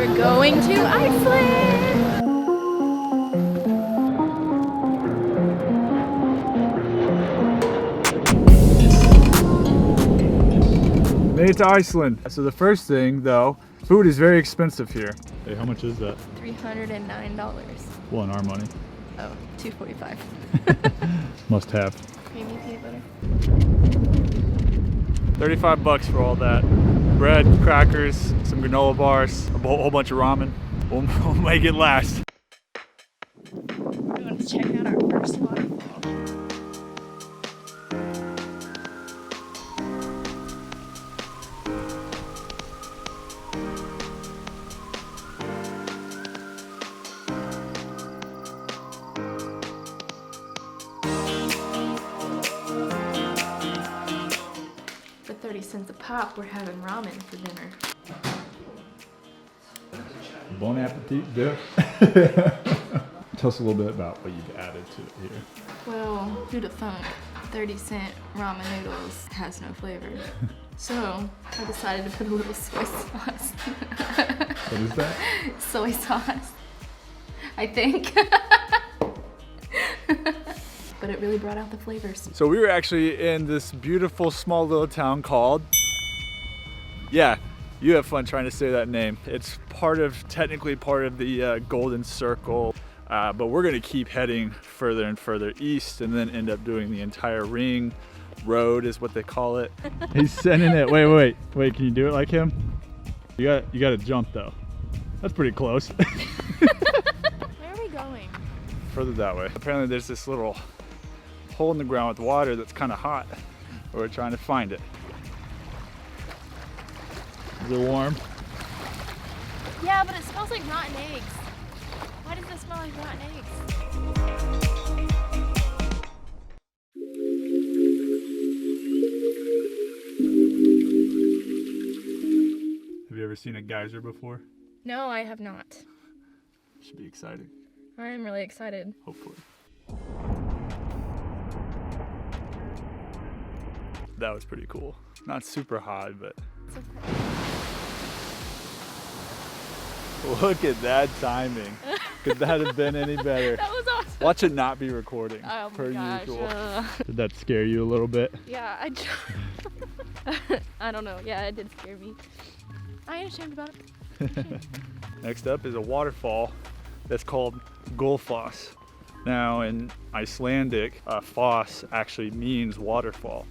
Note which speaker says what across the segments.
Speaker 1: We're going to Iceland!
Speaker 2: Made it to Iceland. So the first thing though, food is very expensive here. Hey, how much is that?
Speaker 1: $309.
Speaker 2: Well, in our money.
Speaker 1: Oh, $245.
Speaker 2: Must have.
Speaker 1: Creamy peanut butter.
Speaker 2: 35 bucks for all that. Bread, crackers, some granola bars, a whole bunch of ramen. We'll make it last.
Speaker 1: We're going to check out our first waterfall. For 30 cents a pop, we're having ramen for dinner.
Speaker 2: Bon appetit, dude. Tell us a little bit about what you've added to it here.
Speaker 1: Well, who'd have thunk 30-cent ramen noodles has no flavor. So I decided to put a little soy sauce.
Speaker 2: What is that?
Speaker 1: Soy sauce, I think. But it really brought out the flavors.
Speaker 2: So we were actually in this beautiful small little town called, yeah, you have fun trying to say that name. It's technically part of the Golden Circle, but we're gonna keep heading further and further east and then end up doing the entire ring road is what they call it. He's sending it, wait, can you do it like him? You got to jump though. That's pretty close.
Speaker 1: Where are we going?
Speaker 2: Further that way. Apparently there's this little hole in the ground with water that's kind of hot. We're trying to find it. Is it warm?
Speaker 1: Yeah, but it smells like rotten eggs. Why does it smell like rotten eggs?
Speaker 2: Have you ever seen a geyser before?
Speaker 1: No, I have not.
Speaker 2: Should be exciting.
Speaker 1: I am really excited.
Speaker 2: Hopefully. That was pretty cool. Not super high, but
Speaker 1: It's okay.
Speaker 2: look at that timing. Could that have been any better?
Speaker 1: That was awesome.
Speaker 2: Watch it not be recording,
Speaker 1: Oh my
Speaker 2: per
Speaker 1: gosh.
Speaker 2: usual. Did that scare you a little bit?
Speaker 1: Yeah, I don't know. Yeah, it did scare me. I ain't ashamed about it.
Speaker 2: Next up is a waterfall that's called Dettifoss. Now in Icelandic, foss actually means waterfall.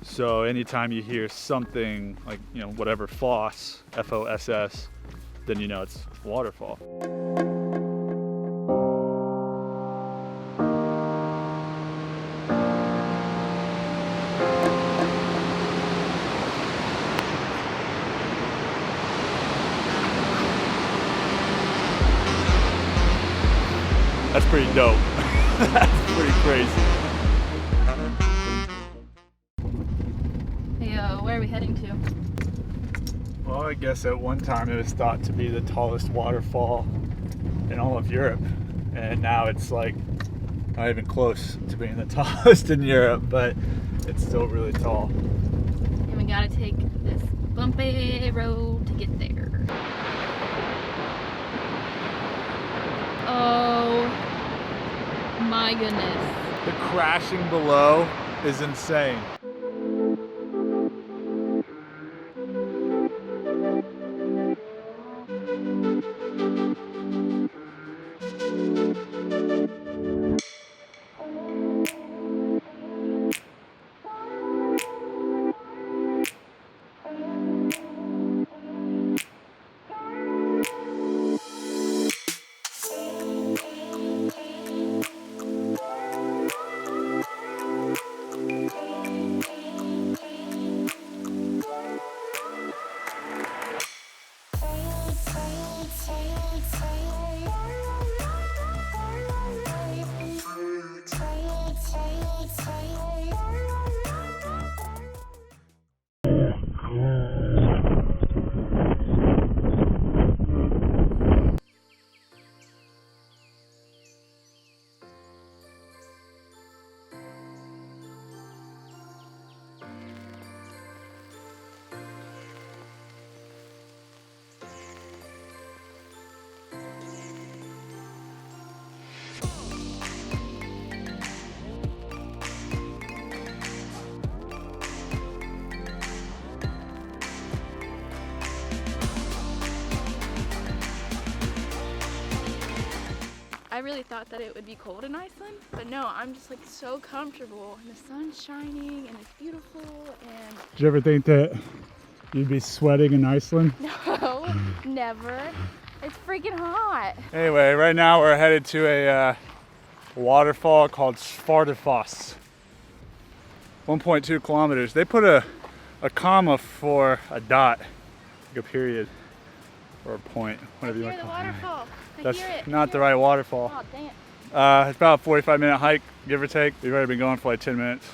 Speaker 2: So anytime you hear something like, whatever foss, F-O-S-S, then you know it's waterfall. That's pretty dope. That's pretty crazy.
Speaker 1: Hey, where are we heading to?
Speaker 2: Well, I guess at one time it was thought to be the tallest waterfall in all of Europe. And now it's like not even close to being the tallest in Europe, but it's still really tall.
Speaker 1: And we gotta take this bumpy road to get there. Oh my goodness.
Speaker 2: The crashing below is insane.
Speaker 1: I really thought that it would be cold in Iceland, but no, I'm just like so comfortable and the sun's shining and it's beautiful and...
Speaker 2: Did you ever think that you'd be sweating in Iceland?
Speaker 1: No, never. It's freaking hot.
Speaker 2: Anyway, right now we're headed to a waterfall called Dettifoss. 1.2 kilometers. They put a comma for a dot, like a period or a point, whatever you want to call it.
Speaker 1: Waterfall.
Speaker 2: That's not the right waterfall.
Speaker 1: Oh, damn.
Speaker 2: It's about a 45-minute hike, give or take. We've already been going for like 10 minutes.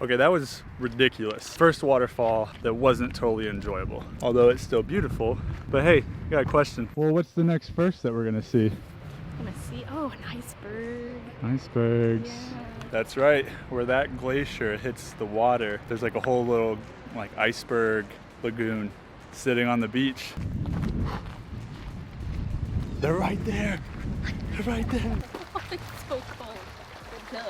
Speaker 2: Okay, that was ridiculous. First waterfall that wasn't totally enjoyable, although it's still beautiful. But hey, I got a question. Well, what's the next first that we're gonna see?
Speaker 1: I'm gonna see, oh, an iceberg.
Speaker 2: Icebergs.
Speaker 1: Yeah.
Speaker 2: That's right, where that glacier hits the water, there's like a whole little like iceberg lagoon sitting on the beach. They're right there. They're right there.
Speaker 1: It's so cold. Duh.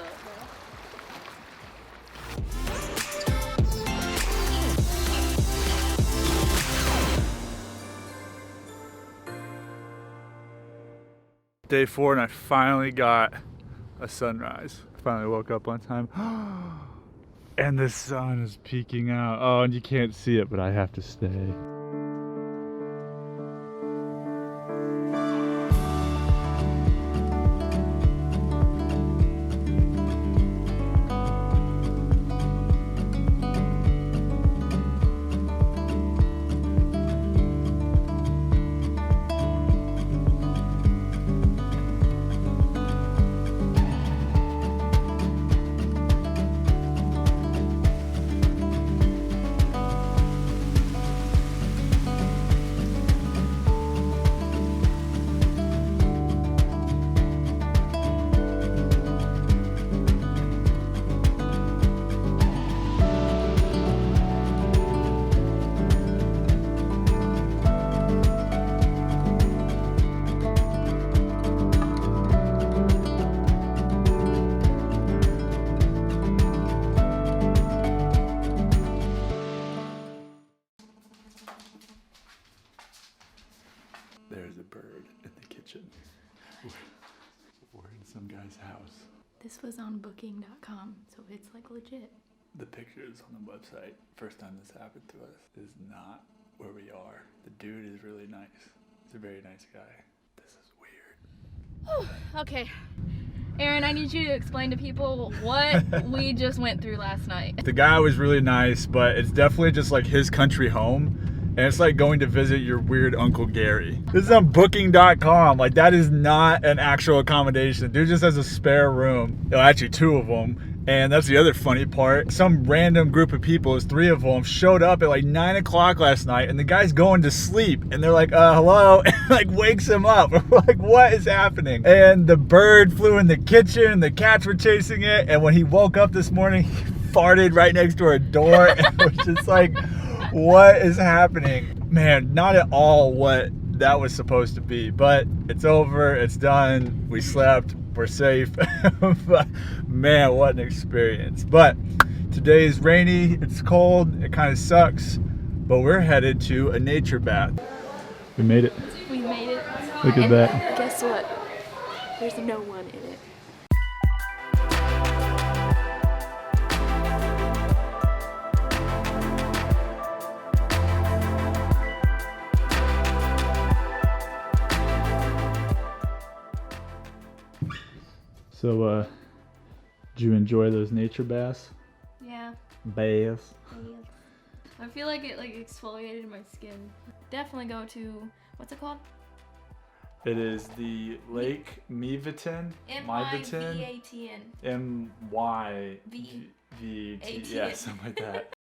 Speaker 2: Day 4 and I finally got a sunrise. I finally woke up on time. And the sun is peeking out. Oh, and you can't see it, but I have to stay. There's a bird in the kitchen. We're in some guy's house.
Speaker 1: This was on booking.com, so it's like legit.
Speaker 2: The pictures on the website, first time this happened to us, is not where we are. The dude is really nice. He's a very nice guy. This is weird.
Speaker 1: Okay. Aaron, I need you to explain to people what we just went through last night.
Speaker 2: The guy was really nice, but it's definitely just like his country home. And it's like going to visit your weird Uncle Gary. This is on booking.com. Like, that is not an actual accommodation. The dude just has a spare room. Oh, actually 2 of them. And that's the other funny part. Some random group of people, there's 3 of them, showed up at like 9 o'clock last night, and the guy's going to sleep. And they're like, hello, and like wakes him up. We're like, what is happening? And the bird flew in the kitchen, the cats were chasing it. And when he woke up this morning, he farted right next to our door. And it was just like, what is happening? Man, not at all what that was supposed to be, but it's over, it's done, we slept, we're safe. But man, what an experience. But today is rainy, it's cold, it kind of sucks, but we're headed to a nature bath. We made it.
Speaker 1: We made it.
Speaker 2: Look at that.
Speaker 1: Guess what? There's no one in it.
Speaker 2: So, did you enjoy those nature baths?
Speaker 1: Yeah.
Speaker 2: Baths.
Speaker 1: I feel like it exfoliated my skin. Definitely go to, what's it called?
Speaker 2: It is the Lake Mývatn.
Speaker 1: M-I-V-A-T-N.
Speaker 2: M-Y-V-T, yeah, something like that.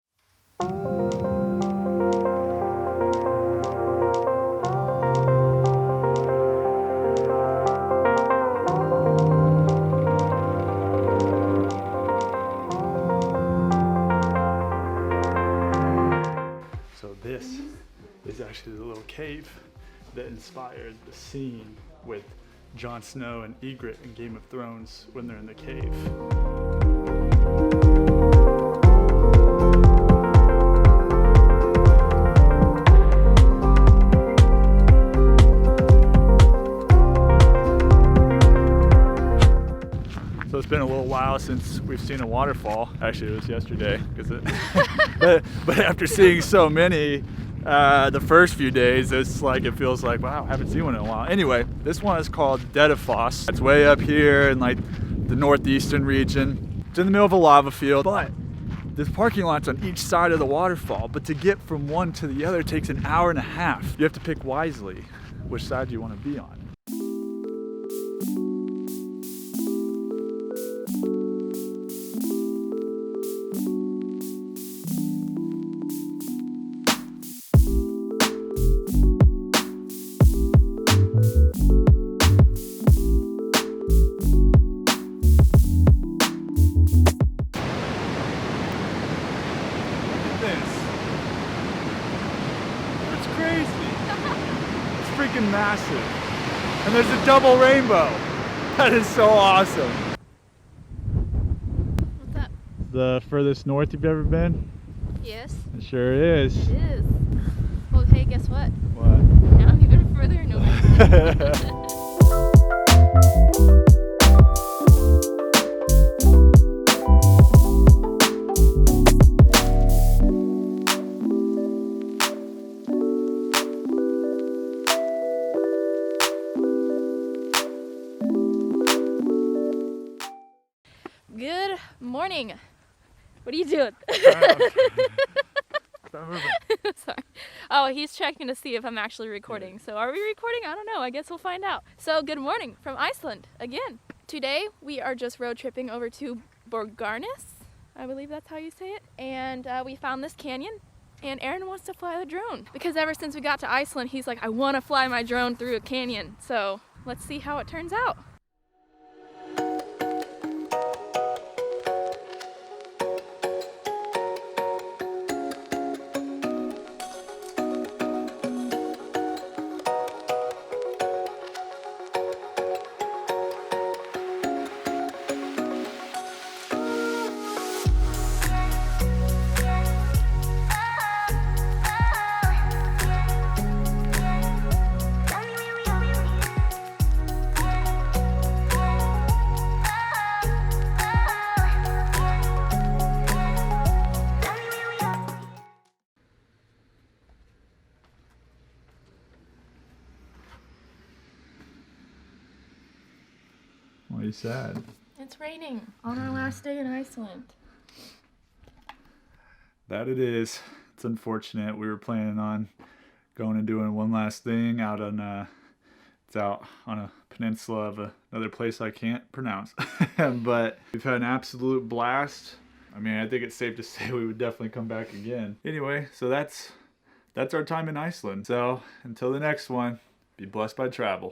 Speaker 2: This is actually the little cave that inspired the scene with Jon Snow and Ygritte in Game of Thrones when they're in the cave. So it's been a little while since we've seen a waterfall. Actually, it was yesterday, but after seeing so many the first few days, it feels like, wow, I haven't seen one in a while. Anyway, this one is called Dettifoss. It's way up here in like the northeastern region. It's in the middle of a lava field, but there's parking lots on each side of the waterfall, but to get from one to the other takes an hour and a half. You have to pick wisely which side you want to be on. Freaking massive, and there's a double rainbow. That is so awesome.
Speaker 1: What's that?
Speaker 2: The furthest north you've ever been?
Speaker 1: Yes.
Speaker 2: It sure is.
Speaker 1: It is. Well, hey, guess what?
Speaker 2: What?
Speaker 1: Now I'm even further north. Good morning. What are you doing? Sorry. Oh, he's checking to see if I'm actually recording. So are we recording? I don't know. I guess we'll find out. So good morning from Iceland again. Today we are just road tripping over to Borgarnes. I believe that's how you say it. And we found this canyon. And Aaron wants to fly the drone. Because ever since we got to Iceland, he's like, I want to fly my drone through a canyon. So let's see how it turns out.
Speaker 2: Why are you sad?
Speaker 1: It's raining on our last day in Iceland.
Speaker 2: That it is. It's unfortunate. We were planning on going and doing one last thing out on it's out on a peninsula of another place I can't pronounce. But we've had an absolute blast. I mean, I think it's safe to say we would definitely come back again. Anyway, so that's our time in Iceland. So until the next one, be blessed by travel.